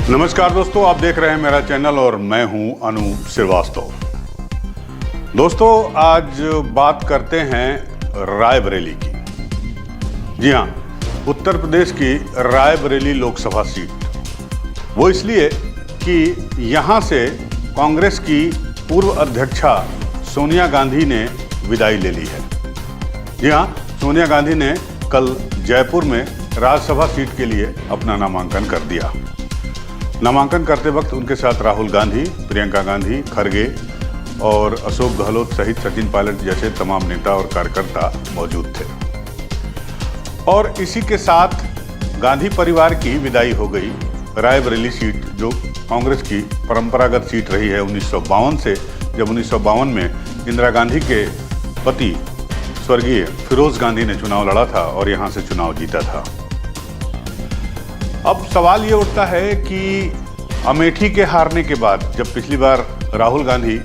नमस्कार दोस्तों, आप देख रहे हैं मेरा चैनल और मैं हूं अनूप श्रीवास्तव। दोस्तों, आज बात करते हैं रायबरेली की। जी हां, उत्तर प्रदेश की रायबरेली लोकसभा सीट। वो इसलिए कि यहां से कांग्रेस की पूर्व अध्यक्षा सोनिया गांधी ने विदाई ले ली है। जी हां, सोनिया गांधी ने कल जयपुर में राज्यसभा सीट के लिए अपना नामांकन कर दिया। नामांकन करते वक्त उनके साथ राहुल गांधी, प्रियंका गांधी, खरगे और अशोक गहलोत सहित सचिन पायलट जैसे तमाम नेता और कार्यकर्ता मौजूद थे। और इसी के साथ गांधी परिवार की विदाई हो गई। रायबरेली सीट जो कांग्रेस की परंपरागत सीट रही है 1952 से, जब 1952 में इंदिरा गांधी के पति स्वर्गीय फिरोज गांधी ने चुनाव लड़ा था और यहां से चुनाव जीता था। अब सवाल ये उठता है कि अमेठी के हारने के बाद, जब पिछली बार राहुल गांधी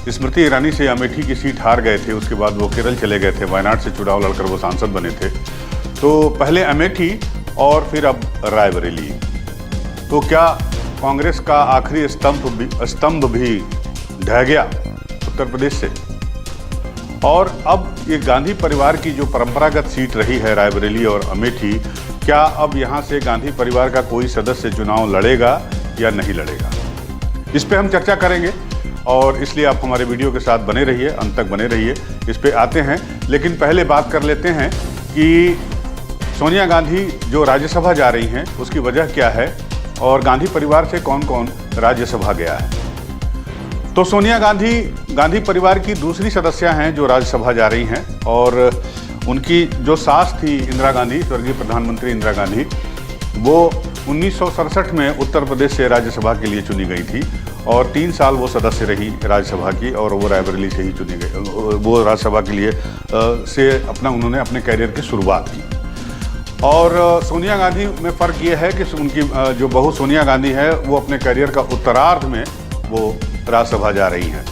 स्मृति ईरानी से अमेठी की सीट हार गए थे, उसके बाद वो केरल चले गए थे, वायनाड से चुनाव लड़कर वो सांसद बने थे, तो पहले अमेठी और फिर अब रायबरेली। तो क्या कांग्रेस का आखिरी स्तंभ भी ढह गया उत्तर प्रदेश से? और अब ये गांधी परिवार की जो परंपरागत सीट रही है रायबरेली और अमेठी, क्या अब यहाँ से गांधी परिवार का कोई सदस्य चुनाव लड़ेगा या नहीं लड़ेगा? इस पे हम चर्चा करेंगे और इसलिए आप हमारे वीडियो के साथ बने रहिए, अंत तक बने रहिए। इस पे आते हैं, लेकिन पहले बात कर लेते हैं कि सोनिया गांधी जो राज्यसभा जा रही हैं उसकी वजह क्या है और गांधी परिवार से कौन कौन राज्यसभा गया है। तो सोनिया गांधी परिवार की दूसरी सदस्य हैं जो राज्यसभा जा रही हैं, और उनकी जो सास थी इंदिरा गांधी, स्वर्गीय प्रधानमंत्री इंदिरा गांधी, वो 1967 में उत्तर प्रदेश से राज्यसभा के लिए चुनी गई थी और 3 साल वो सदस्य रही राज्यसभा की, और वो रायबरेली से ही चुनी गई। वो राज्यसभा के लिए उन्होंने अपने करियर की शुरुआत की। और सोनिया गांधी में फ़र्क ये है कि उनकी जो बहू सोनिया गांधी है वो अपने करियर का उत्तरार्ध में वो राज्यसभा जा रही हैं।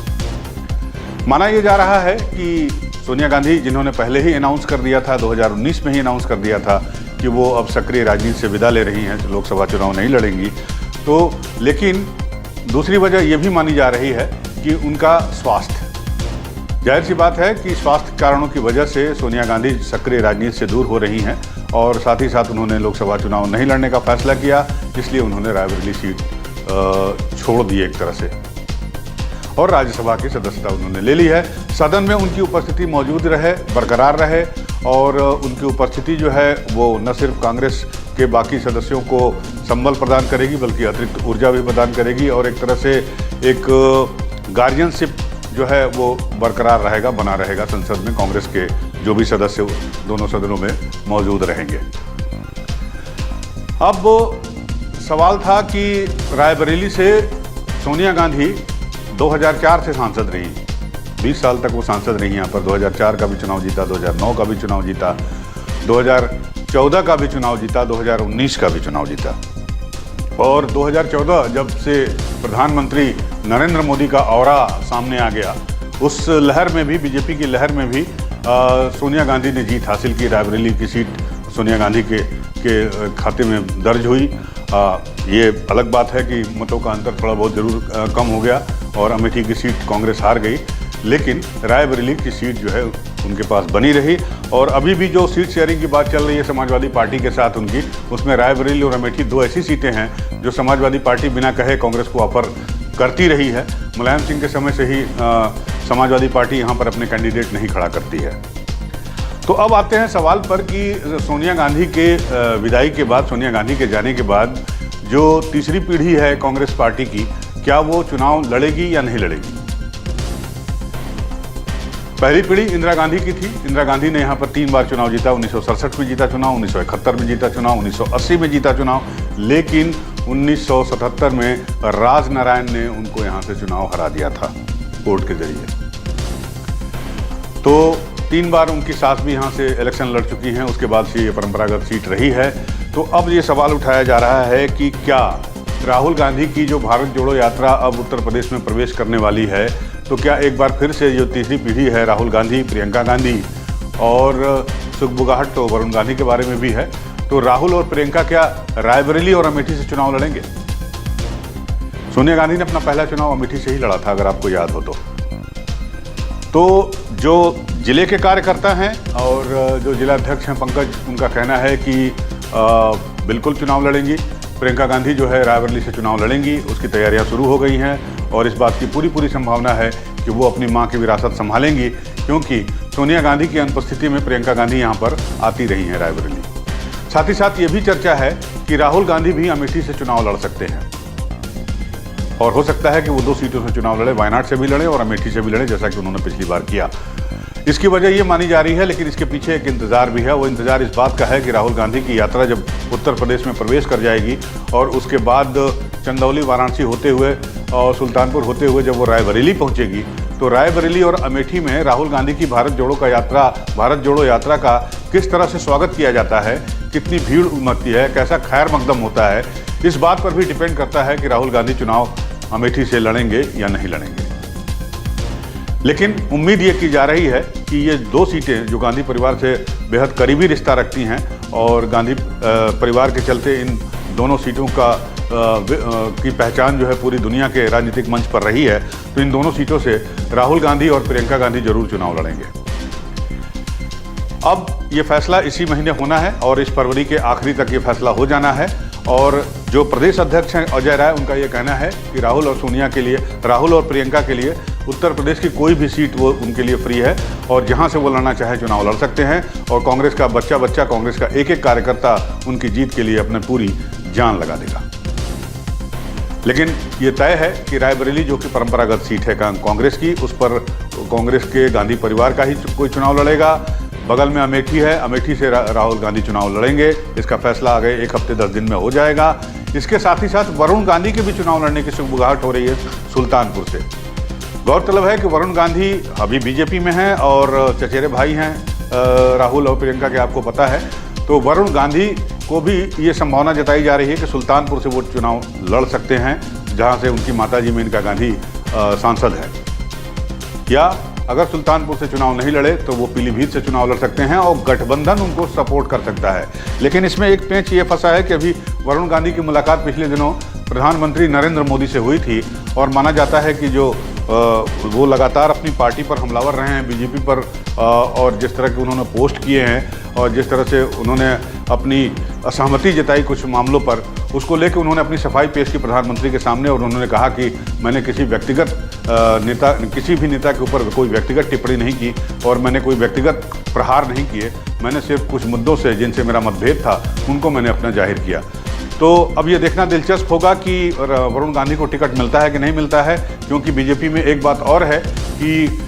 माना यह जा रहा है कि सोनिया गांधी, जिन्होंने पहले ही अनाउंस कर दिया था, 2019 में ही अनाउंस कर दिया था कि वो अब सक्रिय राजनीति से विदा ले रही हैं, लोकसभा चुनाव नहीं लड़ेंगी, तो लेकिन दूसरी वजह ये भी मानी जा रही है कि उनका स्वास्थ्य। जाहिर सी बात है कि स्वास्थ्य कारणों की वजह से सोनिया गांधी सक्रिय राजनीति से दूर हो रही हैं और साथ ही साथ उन्होंने लोकसभा चुनाव नहीं लड़ने का फैसला किया, इसलिए उन्होंने रायबरेली सीट छोड़ दी एक तरह से, और राज्यसभा की सदस्यता उन्होंने ले ली है। सदन में उनकी उपस्थिति मौजूद रहे, बरकरार रहे, और उनकी उपस्थिति जो है वो न सिर्फ कांग्रेस के बाकी सदस्यों को संबल प्रदान करेगी बल्कि अतिरिक्त ऊर्जा भी प्रदान करेगी, और एक तरह से एक गार्जियनशिप जो है वो बरकरार रहेगा, बना रहेगा। संसद में कांग्रेस के जो भी सदस्य दोनों सदनों में मौजूद रहेंगे। अब सवाल था कि रायबरेली से सोनिया गांधी 2004 से सांसद रही, 20 साल तक वो सांसद रही यहाँ पर। 2004 का भी चुनाव जीता, 2009 का भी चुनाव जीता, 2014 का भी चुनाव जीता, 2019 का भी चुनाव जीता। और 2014 जब से प्रधानमंत्री नरेंद्र मोदी का ऑरा सामने आ गया, उस लहर में भी, बीजेपी की लहर में भी सोनिया गांधी ने जीत हासिल की। रायबरेली की सीट सोनिया गांधी के खाते में दर्ज हुई। ये अलग बात है कि मतों का अंतर थोड़ा बहुत जरूर कम हो गया और अमेठी की सीट कांग्रेस हार गई, लेकिन रायबरेली की सीट जो है उनके पास बनी रही। और अभी भी जो सीट शेयरिंग की बात चल रही है समाजवादी पार्टी के साथ उनकी, उसमें रायबरेली और अमेठी 2 ऐसी सीटें हैं जो समाजवादी पार्टी बिना कहे कांग्रेस को ऑफर करती रही है। मुलायम सिंह के समय से ही समाजवादी पार्टी यहाँ पर अपने कैंडिडेट नहीं खड़ा करती है। तो अब आते हैं सवाल पर कि सोनिया गांधी के विदाई के बाद, सोनिया गांधी के जाने के बाद जो तीसरी पीढ़ी है कांग्रेस पार्टी की, क्या वो चुनाव लड़ेगी या नहीं लड़ेगी? पहली पीढ़ी इंदिरा गांधी की थी। इंदिरा गांधी ने यहाँ पर 3 बार चुनाव जीता। 1967 में जीता चुनाव, 1971 में जीता चुनाव, 1980 में जीता चुनाव, लेकिन 1977 में राजनारायण ने उनको यहाँ से चुनाव हरा दिया था कोर्ट के जरिए। तो 3 बार उनकी सास भी यहाँ से इलेक्शन लड़ चुकी हैं, उसके बाद से ये परंपरागत सीट रही है। तो अब ये सवाल उठाया जा रहा है कि क्या राहुल गांधी की जो भारत जोड़ो यात्रा अब उत्तर प्रदेश में प्रवेश करने वाली है, तो क्या एक बार फिर से जो तीसरी पीढ़ी है राहुल गांधी, प्रियंका गांधी और सुगबुगाहट तो वरुण गांधी के बारे में भी है, तो राहुल और प्रियंका क्या रायबरेली और अमेठी से चुनाव लड़ेंगे? सोनिया गांधी ने अपना पहला चुनाव अमेठी से ही लड़ा था, अगर आपको याद हो तो जो जिले के कार्यकर्ता हैं और जो जिलाध्यक्ष हैं पंकज, उनका कहना है कि बिल्कुल चुनाव लड़ेंगी। प्रियंका गांधी जो है रायबरेली से चुनाव लड़ेंगी, उसकी तैयारियां शुरू हो गई हैं और इस बात की पूरी संभावना है कि वो अपनी मां की विरासत संभालेंगी, क्योंकि सोनिया गांधी की अनुपस्थिति में प्रियंका गांधी यहां पर आती रही हैं रायबरेली। साथ ही साथ ये भी चर्चा है कि राहुल गांधी भी अमेठी से चुनाव लड़ सकते हैं और हो सकता है कि वो 2 सीटों से चुनाव लड़े, वायनाड से भी लड़े और अमेठी से भी लड़े, जैसा कि उन्होंने पिछली बार किया। इसकी वजह ये मानी जा रही है, लेकिन इसके पीछे एक इंतजार भी है। वो इंतजार इस बात का है कि राहुल गांधी की यात्रा जब उत्तर प्रदेश में प्रवेश कर जाएगी और उसके बाद चंदौली, वाराणसी होते हुए और सुल्तानपुर होते हुए जब वो रायबरेली पहुंचेगी, तो रायबरेली और अमेठी में राहुल गांधी की भारत जोड़ो यात्रा का किस तरह से स्वागत किया जाता है, कितनी भीड़ उमड़ती है, कैसा खैर मकदम होता है, इस बात पर भी डिपेंड करता है कि राहुल गांधी चुनाव अमेठी से लड़ेंगे या नहीं लड़ेंगे। लेकिन उम्मीद ये की जा रही है कि ये 2 सीटें जो गांधी परिवार से बेहद करीबी रिश्ता रखती हैं और गांधी परिवार के चलते इन दोनों सीटों की पहचान जो है पूरी दुनिया के राजनीतिक मंच पर रही है, तो इन दोनों सीटों से राहुल गांधी और प्रियंका गांधी जरूर चुनाव लड़ेंगे। अब ये फैसला इसी महीने होना है और इस फरवरी के आखिरी तक ये फैसला हो जाना है। और जो प्रदेश अध्यक्ष हैं अजय राय, उनका ये कहना है कि राहुल और प्रियंका के लिए उत्तर प्रदेश की कोई भी सीट वो उनके लिए फ्री है और जहां से वो लड़ना चाहे चुनाव लड़ सकते हैं और कांग्रेस का बच्चा कांग्रेस का एक कार्यकर्ता उनकी जीत के लिए अपने पूरी जान लगा देगा। लेकिन ये तय है कि रायबरेली जो कि परंपरागत सीट है कांग्रेस की, उस पर कांग्रेस के गांधी परिवार का ही कोई चुनाव लड़ेगा। बगल में अमेठी है, अमेठी से राहुल गांधी चुनाव लड़ेंगे। इसका फैसला आगे 1 हफ्ते 10 दिन में हो जाएगा। इसके साथ ही साथ वरुण गांधी के भी चुनाव लड़ने की सुगबुगाहट हो रही है सुल्तानपुर से। गौरतलब है कि वरुण गांधी अभी बीजेपी में हैं और चचेरे भाई हैं राहुल और प्रियंका के, आपको पता है। तो वरुण गांधी को भी ये संभावना जताई जा रही है कि सुल्तानपुर से वो चुनाव लड़ सकते हैं, जहाँ से उनकी माताजी मेनका गांधी सांसद है। या अगर सुल्तानपुर से चुनाव नहीं लड़े तो वो पीलीभीत से चुनाव लड़ सकते हैं और गठबंधन उनको सपोर्ट कर सकता है। लेकिन इसमें एक पेंच ये फंसा है कि अभी वरुण गांधी की मुलाकात पिछले दिनों प्रधानमंत्री नरेंद्र मोदी से हुई थी और माना जाता है कि जो वो लगातार अपनी पार्टी पर हमलावर रहे हैं, बीजेपी पर, और जिस तरह के उन्होंने पोस्ट किए हैं और जिस तरह से उन्होंने अपनी असहमति जताई कुछ मामलों पर, उसको लेकर उन्होंने अपनी सफाई पेश की प्रधानमंत्री के सामने और उन्होंने कहा कि मैंने किसी भी नेता के ऊपर कोई व्यक्तिगत टिप्पणी नहीं की और मैंने कोई व्यक्तिगत प्रहार नहीं किए, मैंने सिर्फ कुछ मुद्दों से जिनसे मेरा मतभेद था उनको मैंने अपना जाहिर किया। तो अब ये देखना दिलचस्प होगा कि वरुण गांधी को टिकट मिलता है कि नहीं मिलता है, क्योंकि बीजेपी में एक बात और है कि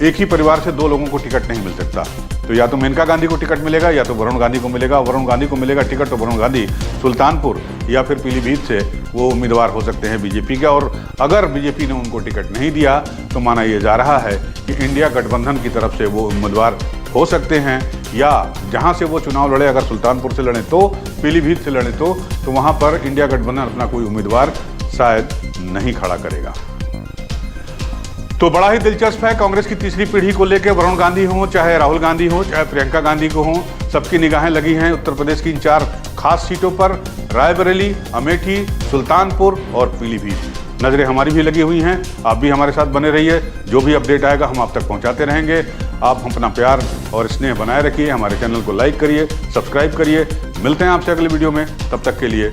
एक ही परिवार से 2 लोगों को टिकट नहीं मिल सकता। तो या तो मेनका गांधी को टिकट मिलेगा या तो वरुण गांधी को मिलेगा। वरुण गांधी को मिलेगा टिकट तो वरुण गांधी सुल्तानपुर या फिर पीलीभीत से वो उम्मीदवार हो सकते हैं बीजेपी के। और अगर बीजेपी ने उनको टिकट नहीं दिया तो माना यह जा रहा है कि इंडिया गठबंधन की तरफ से वो उम्मीदवार हो सकते हैं, या जहां से वो चुनाव लड़े, अगर सुल्तानपुर से लड़े तो, पीलीभीत से लड़े तो वहां पर इंडिया गठबंधन अपना कोई उम्मीदवार शायद नहीं खड़ा करेगा। तो बड़ा ही दिलचस्प है कांग्रेस की तीसरी पीढ़ी को लेकर। वरुण गांधी हो, चाहे राहुल गांधी हो, चाहे प्रियंका गांधी को हो, सबकी निगाहें लगी हैं उत्तर प्रदेश की इन 4 खास सीटों पर, रायबरेली, अमेठी, सुल्तानपुर और पीलीभीत। नजरें हमारी भी लगी हुई हैं। आप भी हमारे साथ बने रहिए, जो भी अपडेट आएगा हम आप तक पहुंचाते रहेंगे। आप अपना प्यार और स्नेह बनाए रखिए, हमारे चैनल को लाइक करिए, सब्सक्राइब करिए। मिलते हैं आपसे अगले वीडियो में, तब तक के लिए